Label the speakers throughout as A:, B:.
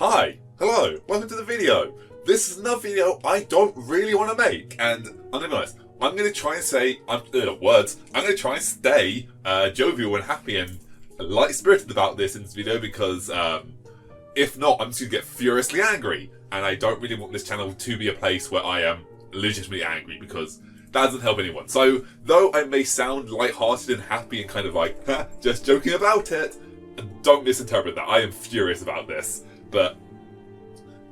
A: Hi, hello, welcome to the video. This is another video I don't really want to make, and I'm going to be honest, I'm going to try and say, I'm going to try and stay jovial and happy and light-spirited about this in this video because if not, I'm just going to get furiously angry, and I don't really want this channel to be a place where I am legitimately angry because that doesn't help anyone. So, though I may sound light-hearted and happy and kind of like, just joking about it, don't misinterpret that. I am furious about this, but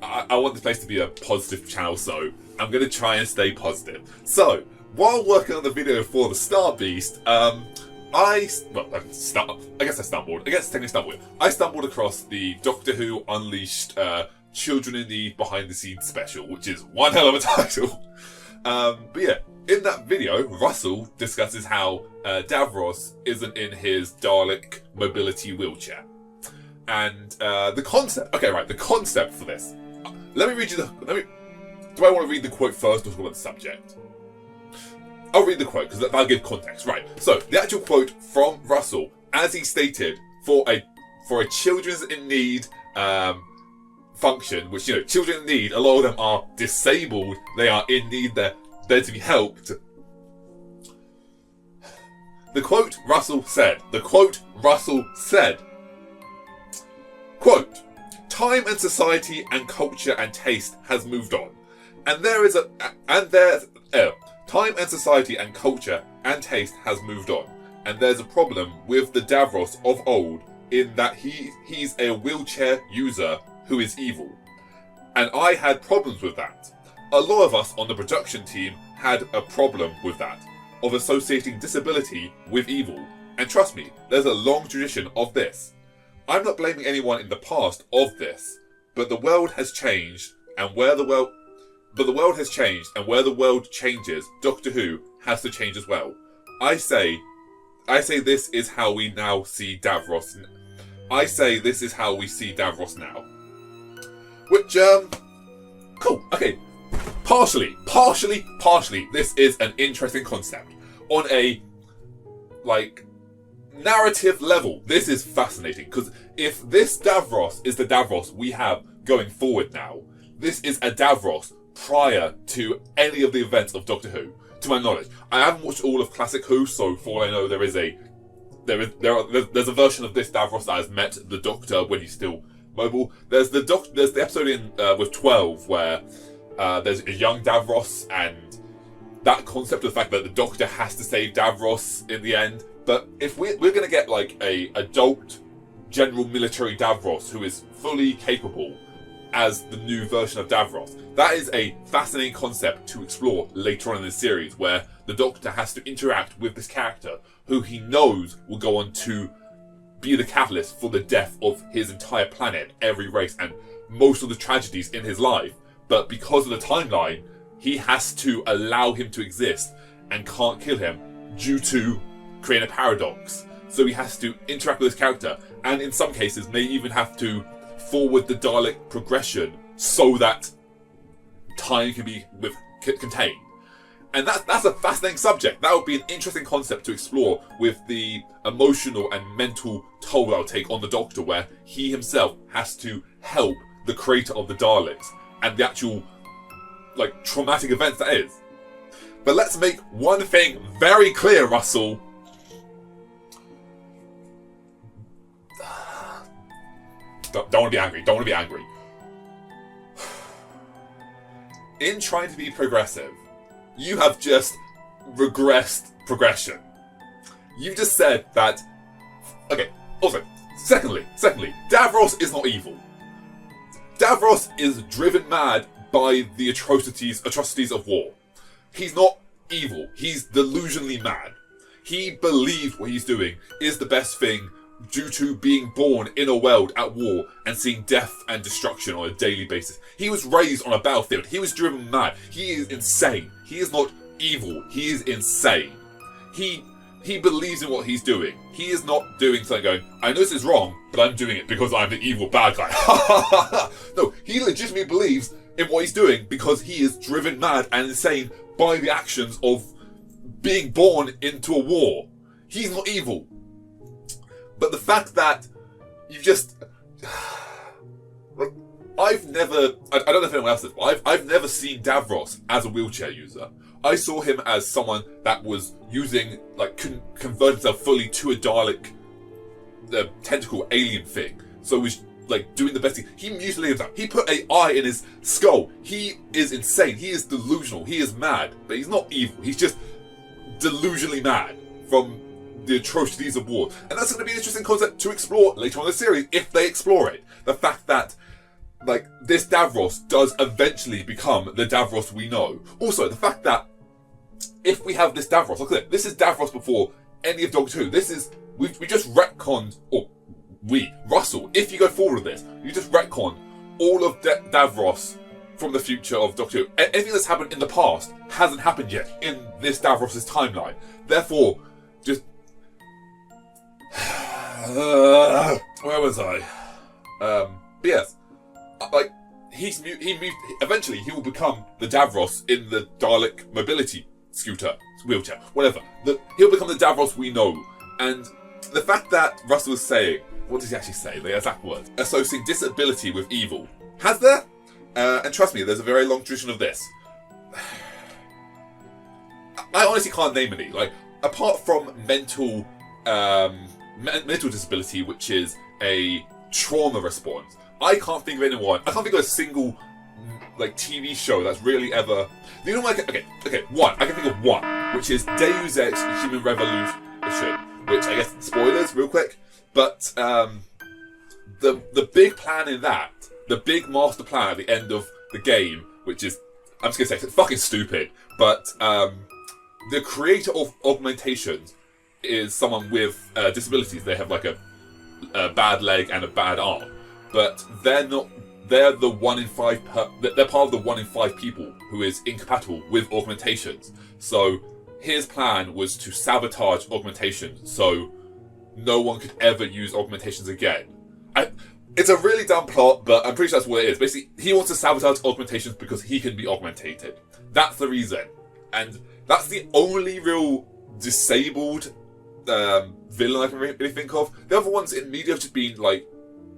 A: I want this place to be a positive channel, so I'm going to try and stay positive. So, while working on the video for the Star Beast, I stumbled across the Doctor Who Unleashed Children in Need Behind the Scenes special, which is one hell of a title. But yeah, in that video, Russell discusses how Davros isn't in his Dalek mobility wheelchair. And the concept for this. Let me read you do I want to read the quote first or talk about the subject? I'll read the quote because that'll give context. Right, so the actual quote from Russell, as he stated, for a children's in need function, which, you know, children in need, a lot of them are disabled, they are in need, they're there to be helped. The quote Russell said, quote, "Time and society and culture and taste has moved on, time and society and culture and taste has moved on, and there's a problem with the Davros of old in that he's a wheelchair user who is evil. And I had problems with that. A lot of us on the production team had a problem with that, of associating disability with evil. And trust me, there's a long tradition of this. I'm not blaming anyone in the past of this, but the world has changed, and where the world changes, Doctor Who has to change as well. I say this is how we now see Davros. I say this is how we see Davros now." Which, cool, okay. Partially, this is an interesting concept. On a, narrative level, this is fascinating, because if this Davros is the Davros we have going forward now, this is a Davros prior to any of the events of Doctor Who, to my knowledge. I haven't watched all of Classic Who, so for all I know, there's a version of this Davros that has met the Doctor when he's still mobile. There's the episode in with 12 where there's a young Davros, and that concept of the fact that the Doctor has to save Davros in the end. But if we're going to get a adult general military Davros who is fully capable as the new version of Davros, that is a fascinating concept to explore later on in the series, where the Doctor has to interact with this character who he knows will go on to be the catalyst for the death of his entire planet, every race, and most of the tragedies in his life. But because of the timeline, he has to allow him to exist and can't kill him due to creating a paradox. So he has to interact with this character, and in some cases may even have to forward the Dalek progression so that time can be contained. And that's a fascinating subject. That would be an interesting concept to explore with the emotional and mental toll that will take on the Doctor, where he himself has to help the creator of the Daleks and the actual traumatic events that is. But let's make one thing very clear, Russell. Don't want to be angry. In trying to be progressive, you have just regressed progression. You just said that. Okay, also, secondly, Davros is not evil. Davros is driven mad by the atrocities of war. He's not evil. He's delusionally mad. He believes what he's doing is the best thing due to being born in a world at war and seeing death and destruction on a daily basis. He was raised on a battlefield. He was driven mad. He is insane. He is not evil. He is insane. He believes in what he's doing. He is not doing something going, I know this is wrong, but I'm doing it because I'm the evil bad guy. No, he legitimately believes in what he's doing because he is driven mad and insane by the actions of being born into a war. He's not evil. But the fact that you just... I've never, I don't know if anyone else has, but I've never seen Davros as a wheelchair user. I saw him as someone that was using, like, convert himself fully to a Dalek, tentacle alien thing. So he was, like, doing the best he mutilated himself. He put an eye in his skull. He is insane. He is delusional. He is mad. But he's not evil. He's just delusionally mad from the atrocities of war. And that's going to be an interesting concept to explore later on in the series, if they explore it. The fact that, like, this Davros does eventually become the Davros we know. Also, the fact that if we have this Davros, look at it, this is Davros before any of Doctor Who. This is, we just retconned, or Russell, if you go forward with this, you just retcon all of Davros from the future of Doctor Who. Anything that's happened in the past hasn't happened yet in this Davros' timeline. Therefore, just... where was I? But yes, like, he moved, eventually he will become the Davros in the Dalek mobility scooter, wheelchair, whatever. He'll become the Davros we know. And the fact that Russell was saying, what does he actually say? The exact words. Associating disability with evil. Has there? And trust me, there's a very long tradition of this. I honestly can't name any. Like, apart from mental disability, which is a trauma response, I can't think of anyone. I can't think of a single, like, TV show that's really ever... You know what? Okay, one. I can think of one, which is Deus Ex Human Revolution, which, I guess, spoilers real quick, but the big plan in that, the big master plan at the end of the game, which is, I'm just gonna say, it's fucking stupid, but the creator of augmentations is someone with disabilities. They have, like, a bad leg and a bad arm, but they're not. They're the 1 in 5. They're part of the 1 in 5 people who is incompatible with augmentations. So his plan was to sabotage augmentations, so no one could ever use augmentations again. It's a really dumb plot, but I'm pretty sure that's what it is. Basically, he wants to sabotage augmentations because he can be augmentated. That's the reason, and that's the only real disabled villain I can really think of. The other ones in media have just been, like,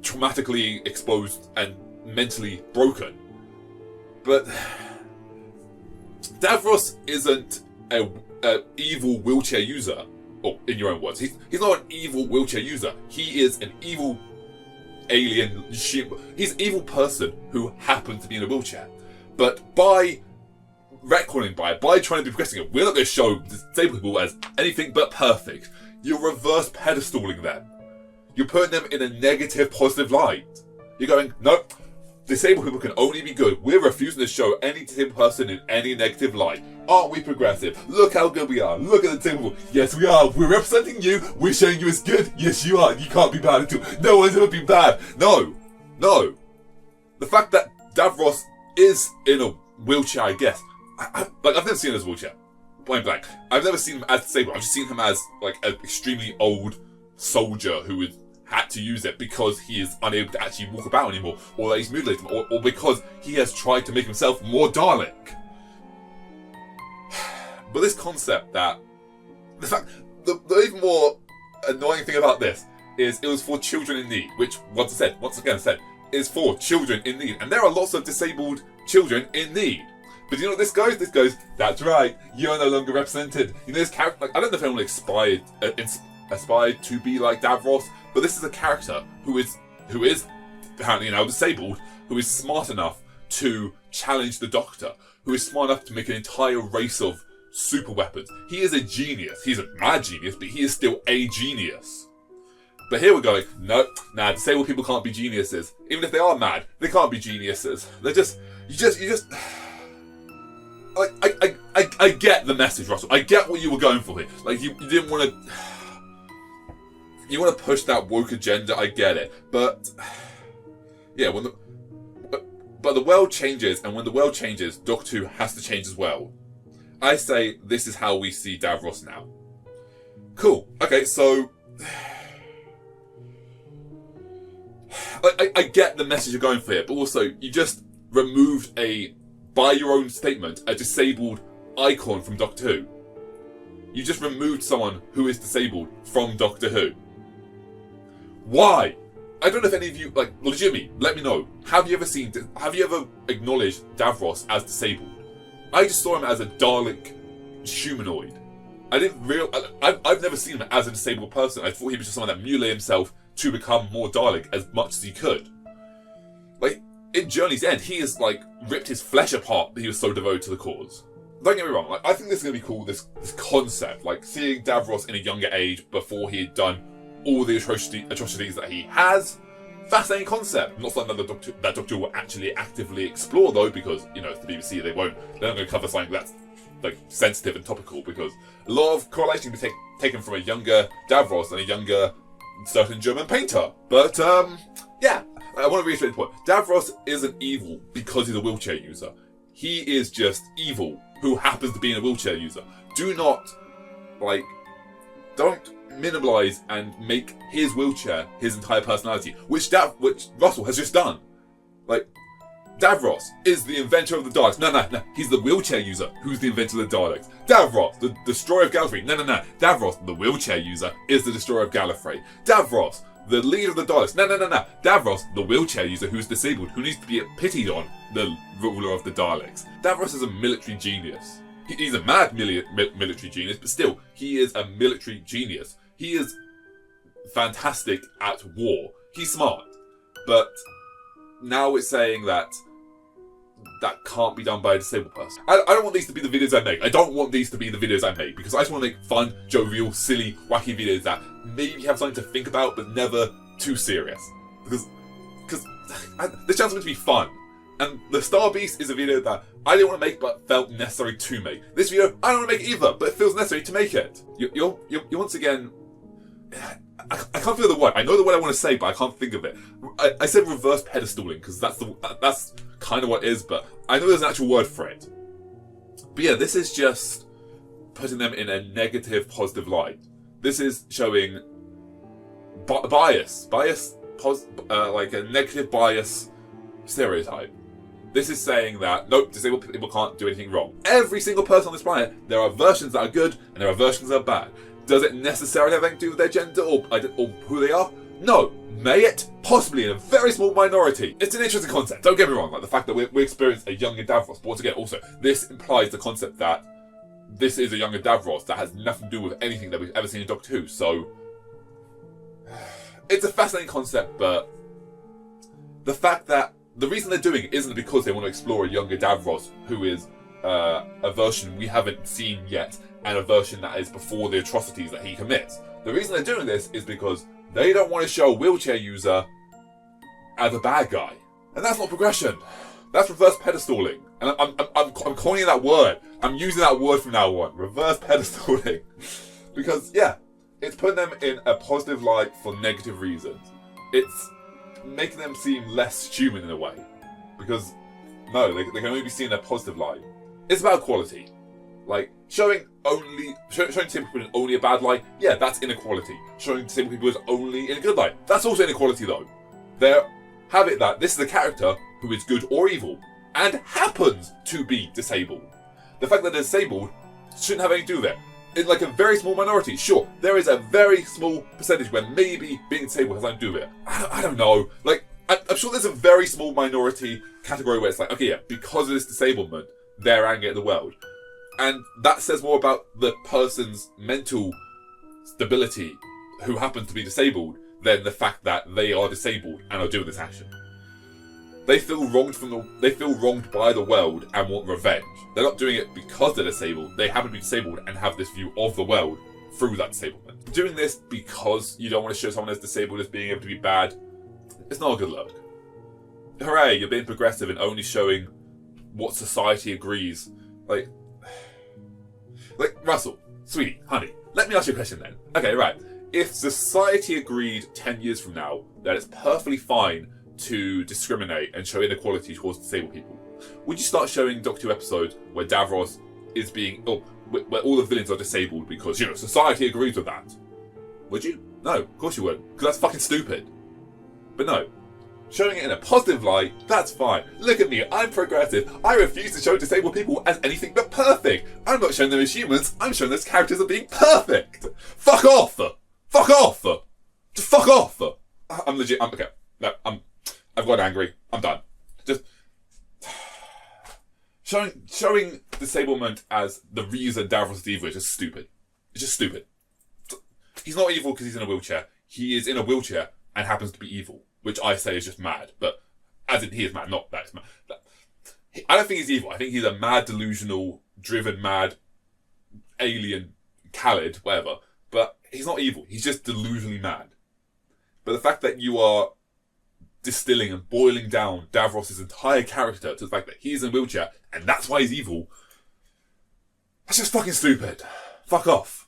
A: traumatically exposed and mentally broken. But Davros isn't a evil wheelchair user, or in your own words, he's not an evil wheelchair user. He is an evil alien. He's an evil person who happens to be in a wheelchair. But by retconning, by trying to be progressing it, we're not going to show disabled people as anything but perfect. You're reverse pedestaling them. You're putting them in a negative, positive light. You're going, nope, disabled people can only be good. We're refusing to show any disabled person in any negative light. Aren't we progressive? Look how good we are. Look at the disabled. Yes, we are. We're representing you. We're showing you as good. Yes, you are. You can't be bad at all. No one's ever been bad. No. The fact that Davros is in a wheelchair, I guess. I've never seen him as a wheelchair. Point blank. I've never seen him as disabled. I've just seen him as, like, an extremely old soldier who had to use it because he is unable to actually walk about anymore, or that he's mutilated, or because he has tried to make himself more Dalek. But this concept that, the fact, the even more annoying thing about this is it was for children in need, which once again said, is for children in need, and there are lots of disabled children in need. But you know what this goes? This goes, that's right, you're no longer represented. You know, this character, like, I don't know if anyone aspired to be like Davros, but this is a character who is apparently now disabled, who is smart enough to challenge the Doctor, who is smart enough to make an entire race of super weapons. He is a genius. He's a mad genius, but he is still a genius. But here we're going, no, disabled people can't be geniuses. Even if they are mad, they can't be geniuses. They're just, you just. I get the message, Russell. I get what you were going for here. Like, you didn't want to. You want to push that woke agenda. I get it, but yeah, but the world changes, and when the world changes, Doctor Who has to change as well. I say this is how we see Davros now. Cool. Okay, so I get the message you're going for here, but also you just removed by your own statement, a disabled icon from Doctor Who. You just removed someone who is disabled from Doctor Who. Why? I don't know if any of you, like, legitimately, let me know. Have you ever acknowledged Davros as disabled? I just saw him as a Dalek humanoid. I've never seen him as a disabled person. I thought he was just someone that mutilated himself to become more Dalek as much as he could. Like, in Journey's End, he has, like, ripped his flesh apart. He was so devoted to the cause. Don't get me wrong, like, I think this is going to be cool, this concept. Like, seeing Davros in a younger age before he had done all the atrocities that he has. Fascinating concept. Not something that Doctor will actually actively explore, though, because, you know, it's the BBC, they're not going to cover something that's, like, sensitive and topical, because a lot of correlation can be taken from a younger Davros and a younger certain German painter. But, yeah, I want to reiterate the point. Davros isn't evil because he's a wheelchair user. He is just evil who happens to be a wheelchair user. Do not, like, don't minimalise and make his wheelchair his entire personality, which Russell has just done. Like, Davros is the inventor of the Daleks. No. He's the wheelchair user who's the inventor of the Daleks. Davros, the destroyer of Gallifrey. No. Davros, the wheelchair user, is the destroyer of Gallifrey. Davros, the leader of the Daleks. No. Davros, the wheelchair user who's disabled, who needs to be pitied on, the ruler of the Daleks. Davros is a military genius. He's a mad military genius, but still, he is a military genius. He is fantastic at war. He's smart. But now it's saying that can't be done by a disabled person. I don't want these to be the videos I make. I don't want these to be the videos I make, because I just want to make fun, jovial, silly, wacky videos that maybe have something to think about, but never too serious. Because this channel's meant to be fun. And the Star Beast is a video that I didn't want to make, but felt necessary to make. This video, I don't want to make it either, but it feels necessary to make it. You're once again... I can't think of the word. I know the word I want to say, but I can't think of it. I said reverse pedestaling, because that's kind of what it is, but I know there's an actual word for it. But yeah, this is just putting them in a negative, positive light. This is showing bias, like a negative bias stereotype. This is saying that, nope, disabled people can't do anything wrong. Every single person on this planet, there are versions that are good, and there are versions that are bad. Does it necessarily have anything to do with their gender or who they are? No. May it? Possibly in a very small minority. It's an interesting concept, don't get me wrong, like the fact that we experience a younger Davros, but once again, also, this implies the concept that this is a younger Davros that has nothing to do with anything that we've ever seen in Doctor Who, so... It's a fascinating concept, but the fact that the reason they're doing it isn't because they want to explore a younger Davros who is a version we haven't seen yet, and a version that is before the atrocities that he commits. The reason they're doing this is because they don't want to show a wheelchair user as a bad guy. And that's not progression. That's reverse pedestaling. And I'm calling it that word. I'm using that word from now on. Reverse pedestaling. Because, yeah, it's putting them in a positive light for negative reasons. It's making them seem less human in a way. Because, no, they can only be seen in a positive light. It's about quality. Like, showing disabled people in only a bad light, yeah, that's inequality. Showing disabled people as only in a good light, that's also inequality though. Have it that this is a character who is good or evil, and happens to be disabled. The fact that they're disabled shouldn't have anything to do with it. In like a very small minority, sure, there is a very small percentage where maybe being disabled has something to do with it. I don't know. Like, I'm sure there's a very small minority category where it's like, okay, yeah, because of this disablement, they're angry at the world. And that says more about the person's mental stability who happens to be disabled than the fact that they are disabled and are doing this action. They feel wronged by the world and want revenge. They're not doing it because they're disabled. They happen to be disabled and have this view of the world through that disablement. Doing this because you don't want to show someone as disabled as being able to be bad, it's not a good look. Hooray, you're being progressive and only showing what society agrees. Like, Russell, sweetie, honey, let me ask you a question then. Okay, right. If society agreed 10 years from now that it's perfectly fine to discriminate and show inequality towards disabled people, would you start showing Doctor Who episodes where Davros is where all the villains are disabled because, you know, society agrees with that? Would you? No, of course you wouldn't, because that's fucking stupid. But no. Showing it in a positive light, that's fine. Look at me, I'm progressive. I refuse to show disabled people as anything but perfect. I'm not showing them as humans, I'm showing them as characters as being perfect. Fuck off! Fuck off! Just fuck off! I'm legit. I'm okay. No, I've got angry. I'm done. Just showing disablement as the reason Davros is evil is just stupid. It's just stupid. He's not evil because he's in a wheelchair. He is in a wheelchair and happens to be evil, which I say is just mad. But as in, he is mad, not that is mad. I don't think he's evil. I think he's a mad, delusional, driven, mad, alien, Khaled, whatever. But he's not evil. He's just delusionally mad. But the fact that you are distilling and boiling down Davros' entire character to the fact that he's in a wheelchair and that's why he's evil, that's just fucking stupid. Fuck off.